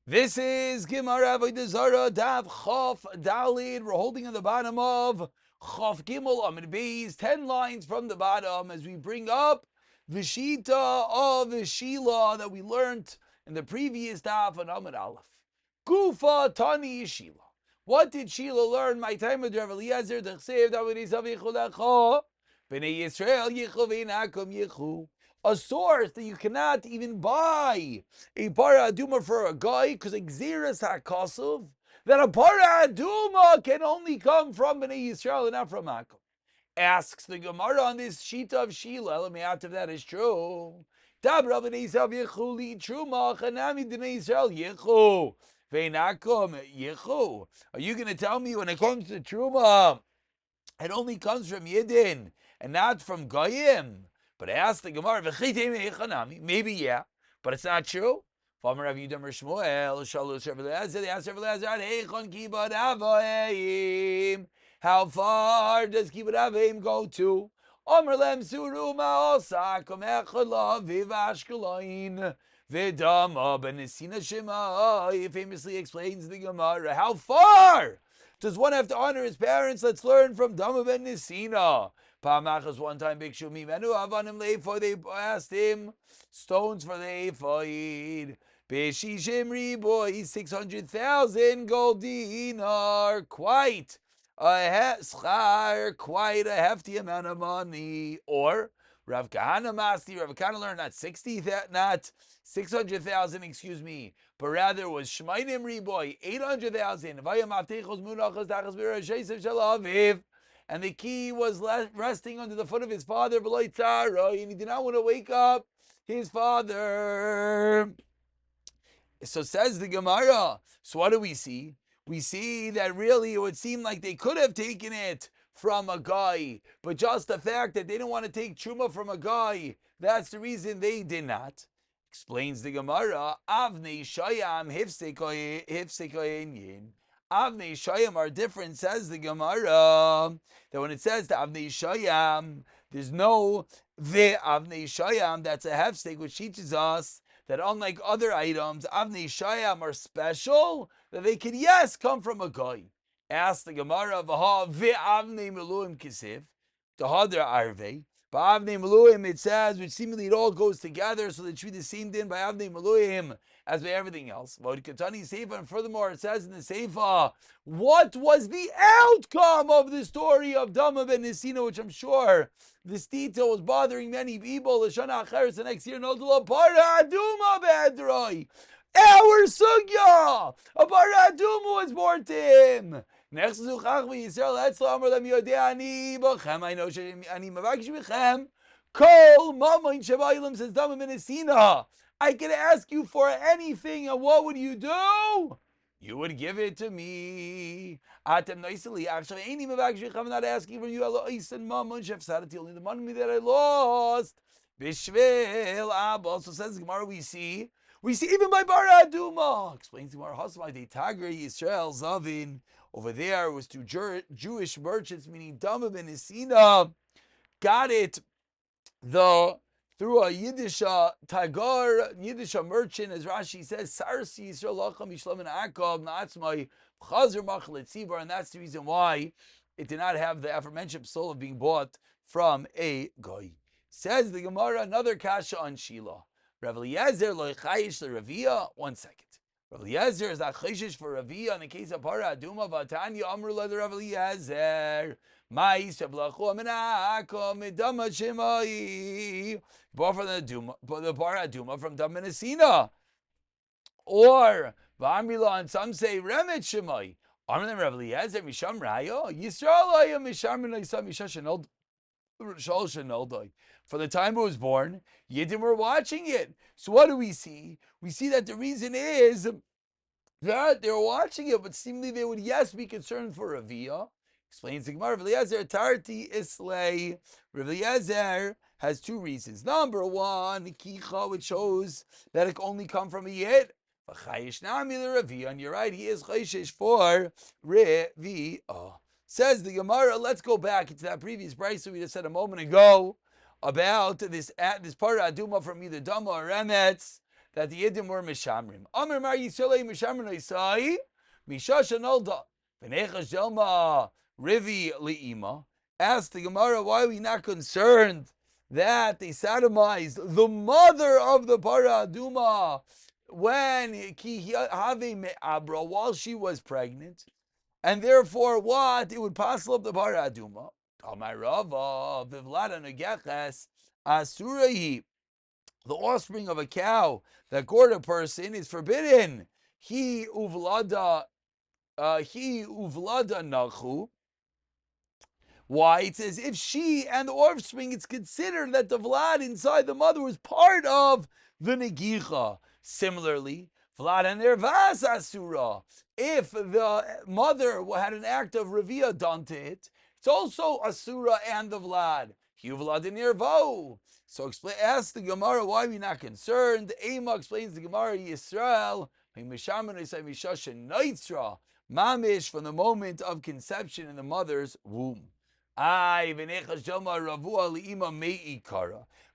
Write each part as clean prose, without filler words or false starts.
This is Gemara Avodah Zarah Daf Chof Dalid. We're holding on the bottom of Chof Gimel Amid Beis, 10 lines from the bottom as we bring up the Shita of Sheila that we learned in the previous Daf on Amid Aleph. Gufa Tani Sheila. What did Sheila learn? My time with Rav Eliezer, D'chsev David Isav Yichu Lecho, B'nei Yisrael Yichu V'inakum Yichu. A source that you cannot even buy a para aduma for a guy because exeris hakasuv, that a para aduma can only come from Bnei Yisrael and not from Akum. Asks the Gemara on this sheet of Sheila, let me ask if that is true. Dabra Bnei Yisrael yichu li truma chanami Bnei Yisrael yichu ve'nakum yichu. Are you going to tell me when it comes to truma, it only comes from Yidden and not from Goyim? But I asked the Gemara, maybe yeah, but it's not true. They asked Rav Eliezer, how far does kibbud avim go to? Omer lem suru ma'osa komechad laviv Ashkelon v'dama b'nesina shema. He famously explains the Gemara. How far does one have to honor his parents? Let's learn from Dama ben Nesina. Pamachas one time Bikshu Mimenu Avanim Leifo, they asked him stones for the Ephod. Beshishim Riboy, 600,000 gold dinar, quite a hefty amount of money. Or Rav Kahana Masti, Rav Kahana learned not 600,000, excuse me, but rather was Shmainim Riboy, 800,000. And the key was resting under the foot of his father, and he did not want to wake up his father. So says the Gemara. So what do we see? We see that really it would seem like they could have taken it from a guy, but just the fact that they didn't want to take truma from a guy, that's the reason they did not. Explains the Gemara, Avnei Shayam Hifsekoyin. Avnei Shayam are different, says the Gemara, that when it says the Avnei Shayam, there's no the Avnei Shayam, that's a hefsek, which teaches us that unlike other items, Avnei Shayam are special, that they could, yes, come from a guy. Ask the Gemara, V'ha ve'avnei meluim kisiv, the hadra arvei. By Avnei Meluim, it says, which seemingly it all goes together, so that it should be the same din by Avnei Meluim as by everything else. And furthermore, it says in the Seifa, what was the outcome of the story of Dama ben Nesina, which I'm sure this detail was bothering many people. L'shana acheres, the next year, Nodula para aduma be'edroi. Our sugya, a para aduma was born to him. I know says Dama ben Nesina. I can ask you for anything, and what would you do? You would give it to me. Actually, I'm not asking from you. Only the money that I lost. Bishvil Abba. So says Gemara, we see even by Bara Aduma. Explains Gemara, Hasmai de Tagra Yisrael Zavin. Over there, it was to Jewish merchants, meaning Dama ben Nesina, got it through a Yiddish tagar, Yiddish merchant, as Rashi says, Sarsi Yisrael Lacham Yishlam and Akab Na'atzmai Chazer Machlet Tzibar, and that's the reason why it did not have the aforementioned soul of being bought from a goy. Says the Gemara, another kasha on Sheila. Rav Eliezer lo chayish l'Ravia. 1 second. Rav Eliezer is not chayish for Ravia in the case of para aduma. Vatanya amru le Rav Eliezer. Mais shablachu amenakom midama shemai. Bought from the para aduma from Dama ben Nesina. Or v'amrila, and some say remet shemai. Amrulem Rav Eliezer misham rayo. Yisrael ayam misham minayisam mishashanol. For the time it was born, Yidden were watching it. So what do we see? We see that the reason is that they were watching it, but seemingly they would, yes, be concerned for Ravia. Explains the Gemara, Rav Eliezer Tarti Islay. Rav Eliezer has two reasons. Number one, Kicha, which shows that it can only come from a Yid. And you're right, he is chayshish for Ravia. Says the Gemara, let's go back into that previous brayso we just said a moment ago about this para aduma from either Dama or Emetz, that the Yidden were Mishamrim. Amr Mar Yisrael Mishamrim Isai, Mishasha Nolda, V'necha Shelma Rivi Li'ima. Asked the Gemara, why are we not concerned that they sodomized the mother of the Para Aduma when Ki Have Me'abra, while she was pregnant? And therefore, what? It would passel up the Para Aduma. Amar Rava, Vivlada Negeches, Asurahi. The offspring of a cow that gored a person is forbidden. He uvlada nachu. Why? It says if she and the offspring, it's considered that the vlad inside the mother was part of the negicha. Similarly, vlad and nervas asura. If the mother had an act of revia done to it, it's also asura and the vlad. He vlad nirvo. So ask the Gemara, why are we not concerned? Ema explains the Gemara, Yisrael, mamish, from the moment of conception in the mother's womb.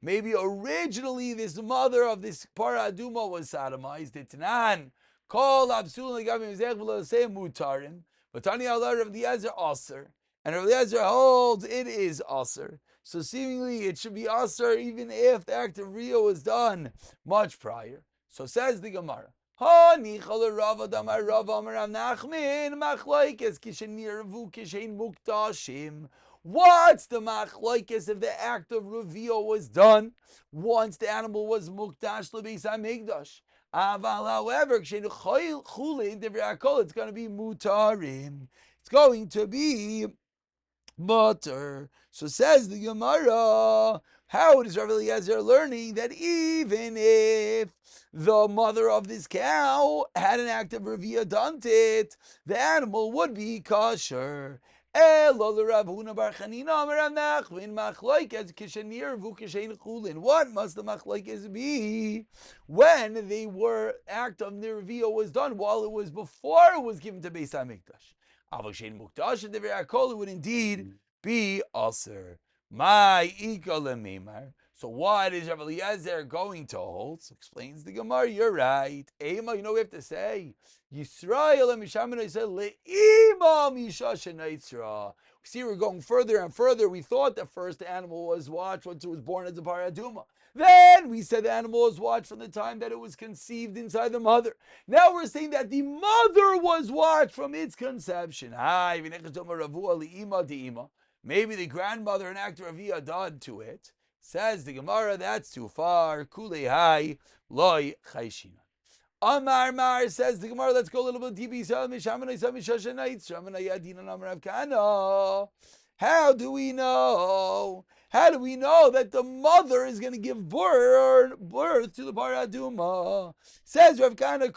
Maybe originally this mother of this Para Aduma was sodomized. Itnan, Kol Absul Mutarim, but Tani Allah of the Ezer Aser, and Rav Eliezer holds it is Aser. So seemingly it should be Aser even if the act of Rio was done much prior. So says the Gemara, what's the machlokes if the act of Revio was done once the animal was mukdash lebeis hamikdash? However, it's going to be mutarim. It's going to be mutter. So says the Gemara, how is Rav Eliezer learning that even if the mother of this cow had an act of revia done to it, the animal would be kosher? What must the machlokes be when the act of nirvia was done while it was before it was given to Beis Hamikdash? It would indeed be aser. So what is Rav Eliezer going to hold? So explains the Gemara, you're right. Ema, you know we have to say, Yisrael and Mishamin said le'ima misha shenaitra. See, we're going further and further. We thought the first animal was watched once it was born as a paraduma. Then we said the animal was watched from the time that it was conceived inside the mother. Now we're saying that the mother was watched from its conception. Maybe the grandmother an act of Raviyah done to it. Says the Gemara, that's too far. Kulei hai loy chayshina. Amar Mar, says the Gemara, let's go a little bit deeper. How do we know? How do we know that the mother is going to give birth to the paraduma? Says Rav Kana,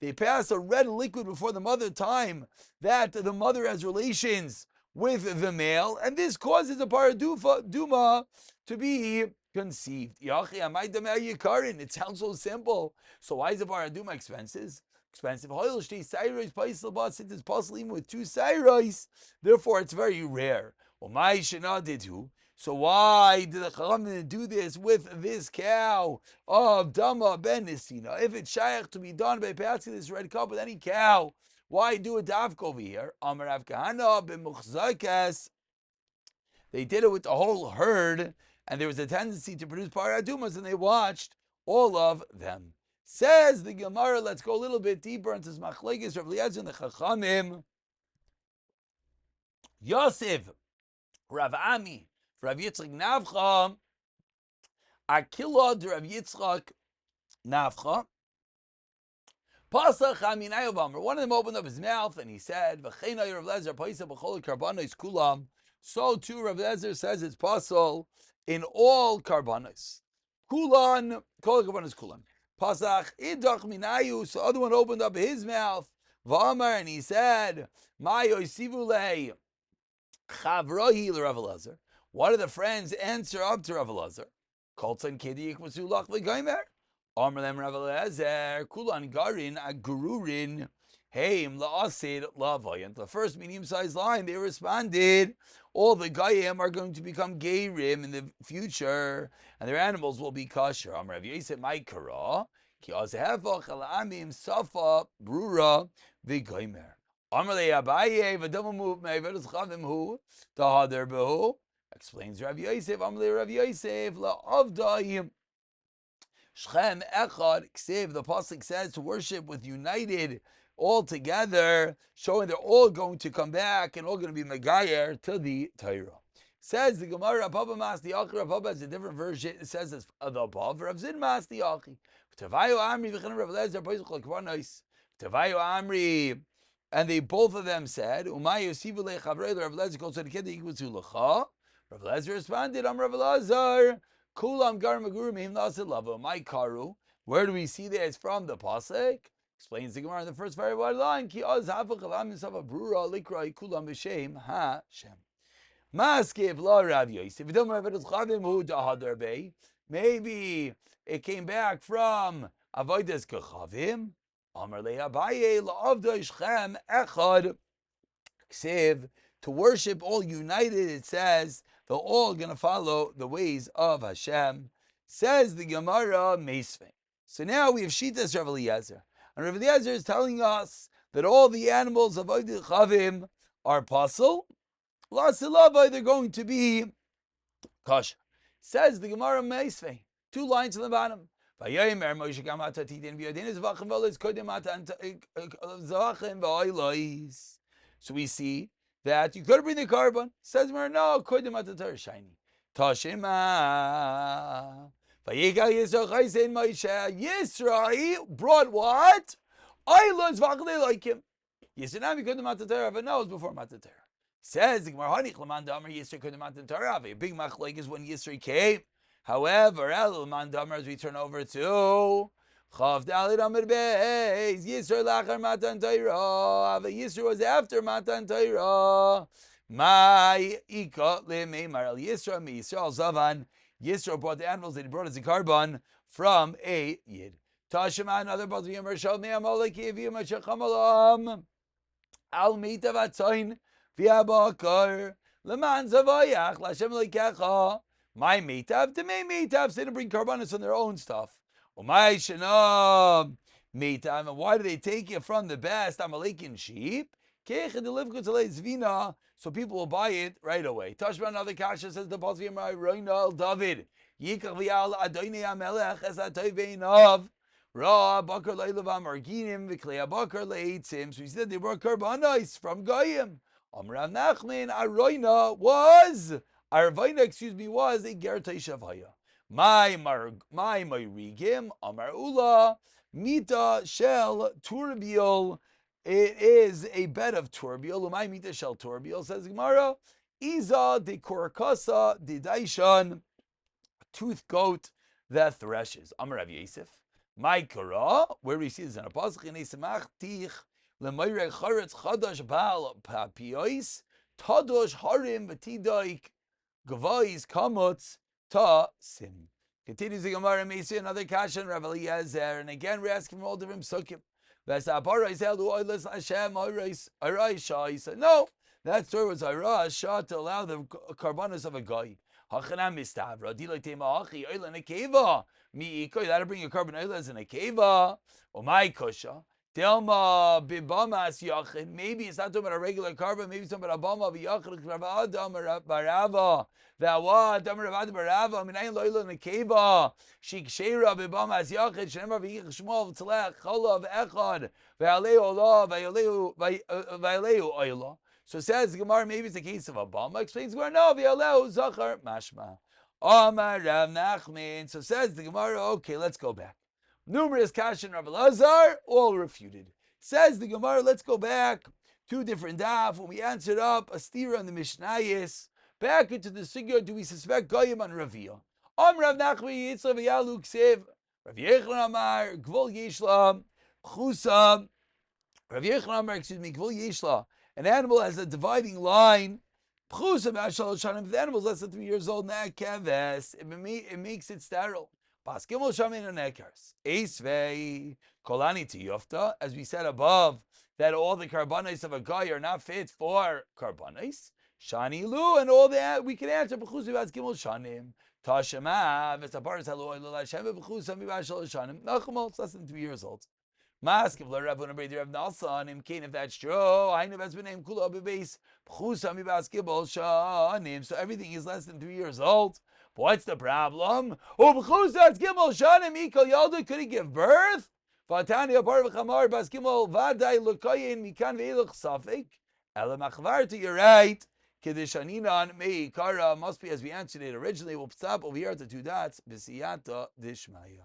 they pass a red liquid before the mother time that the mother has relations with the male, and this causes a paraduma to be conceived. It sounds so simple. So why is the paraduma expensive? Since it's possible even with 2 sairos, therefore it's very rare. So why did the Chachamim do this with this cow of Dama ben Nisina? If it's shaykh to be done by passing this red cup with any cow, why do it dafka over here? Amar Rav Kahana ben Muchzakas. They did it with the whole herd, and there was a tendency to produce paradumas, and they watched all of them. Says the Gemara, let's go a little bit deeper into Machlekes Rav Eliezer and the Chachamim. Yosef, Rav Ami, Rav Yitzchak Navcha, Akilod Rav Yitzchak Navcha, Pasach Haminay Ovamer. One of them opened up his mouth and he said, V'cheinay Rav Eliezer Paisa B'chol Karbanos Kulam. So too Rav Eliezer says it's possible in all karbanos. Kulan, Kol Karbanos Kulan. Pasach idach minayu. So the other one opened up his mouth, V'amar, and he said, Ma yoisivulei chavrohi l'Rav Eliezer. What did the friends answer up to Rav Eliezer? Koltan kedi yikmasulach v'gaimer. Amar lem Rav Eliezer, kulan garin agururin Heim la'asid la'vayant. The first medium-sized line, they responded, all the Gayim are going to become Geirim in the future, and their animals will be kosher. Amar Rav Yosef Ma'ikara, ki azhevach al'amim safa brura v'goymer. Amar le'abaye v'damamu me'avedas chavim hu, ta'hader behu. Explains Rav Yosef, Amar le'Rav Yosef, la'avdayim. Shchem echad ksiv, the pasuk says to worship with united all together, showing they're all going to come back and all going to be megayer to the Torah. Says the Gemara, Papa Mas Diachi, Papa has a different version. It says as the above, Rav Zin Mas Diachi. Tavayu Amri v'chen Rav Lezer boizuk l'kvarnos. Tavayu Amri, and they both of them said, Umay Yosivu lechavrei Rav Lezer kol tzediked equal to lecha. Rav Lezer responded, Am Rav Lezer, Kulam gar maguru mehim nasid lava. My karu. Where do we see that? It's from the pasuk. Explains the Gemara in the first very wide line. Ki oz hafach alam yisava brura likra kulam b'shem ha shem. Maskiv la Rav Yosef. Maybe it came back from avodas kechavim. Amar le Abaye la'avda shchem echad ksiv, to worship all united. It says they're all going to follow the ways of Hashem. Says the Gemara Meisvei. So now we have Shitas Rav Eliezer. And Rav Eliezer is telling us that all the animals of Avodah Chavim are pasul. Lasilava, they're going to be kosher. Says the Gemara Meisvei. 2 lines on the bottom. So we see that you could bring the carbon. Says Mary, no, kodim at the Torah shiny. Tashima. Yisrael brought what? Islands v'achlei like him. Yisrael kodim at the Torah, but no, it was before Matan Torah. Says the Gemara, Hanich Laman Damar Yisrael kodim Matan Torah. A big machlek is when Yisrael came. However, El Laman Damar, as we turn over to Chav Dalit Amir Beis, Yisrael lachar Matan Torah. Yisrael was after Matan Torah. My Ika Lemeimar El Yisrael Mi Yisrael Zavan. Yisrael brought the animals that he brought as a carbon from a Yid. Tashima, another part of Yom Shal Me'amaleki V'yom Shachamalam Al Mita Vatzain V'yabakar Leman Zavayach L'Hashem Lekecha. My Mitav, the May Mitav, they didn't bring carbonates on their own stuff. My Shanam Mitav, and why do they take you from the best Amalekin sheep? So people will buy it right away. Tashma, another kasha, says the Pasuk Yemai Roinal David Yikach V'yal Adonai HaMelech Es HaTov Beinav Ra Bakar Leilavam Arginim V'Klei Bakar Leitzim. So he said they brought carbonates from Goyim. Amrav Nachman Aroina was was a Gertei Shavaya. My Rigim Amar Ula Mita Shel Turbiel. It is a bed of turbiel. Umay mita shel turbiel, says Gemara. Iza de korakasa de daishan, tooth goat that threshes. Amar Rav Yosef. My kara, where we see this in a pasuk in Esamach tich lemayre charetz chadash bal papiois tadosh harim v'tidaik gavais kamutz ta sim. Continues the Gemara. May see another kasha in Rav Eliezer, and again we're asking from all different psukim. No, that story was Ira Shah to allow the carbonas of a guy. That'll bring a carbon oil in a keva. Or my kosha. Delma bibamas yachid. Maybe it's not talking about a regular carbon, maybe it's talking about a bama v'yachid adam barava. V'awad adam barava. Minayin loyla in a keva. Shik sheira bibamas yachid. Shemar v'yich shmov tzlech cholav echad. V'aleu olah v'aleu oila. So says the Gemara, maybe it's a case of a bama. Explains Gemara, no, v'aleu zachar mashma. Amar Rav Nachman. So says the Gemara, okay, let's go back. Numerous kasha and Rav Elazar, all refuted. Says the Gemara, let's go back 2 different daf. When we answered up a stira in the Mishnayis, back into the sugya, do we suspect Goyim on Raviyah? Rav Nachman Yitzchak v'yalu ksev. Rav Yechon Amar Gvol Yishla Chusa. Rav Yechon Amar, Gvol Yishla. An animal has a dividing line. Chusa b'ashal shanim. If the animal is less than 3 years old, it makes it sterile. Bas Gimel Shamin and Ekars. Eisvei Kolani Tiyofta, as we said above, that all the karbanos of a guy are not fit for karbanos. Shani Lu, and all that we can answer B'chusu Bas Gimel Shanim. Tashema, Vestaparis Halu Elul Hashem B'chusu Mibashal Shanim. Nachmal, it's less than 2 years old. Mask if Rav Unabedi Rav Nalsan Imkain, if that's true, I know that's been named Kula B'Beis B'chusa Mibas Gimel Shanim. So everything is less than 3 years old. But what's the problem? Oh, B'chusa Gimel Shanim Ikal Yalda, could he give birth? Vatani Apar V'Chamar Bas Gimel Vaday Lukayin Mikan Ve'ilach Safik. Ela Machvarta, you're right. Kedishaninan Meikara must be, as we answered it originally. We'll stop over here at the 2 dots. B'siyata Dishmaya.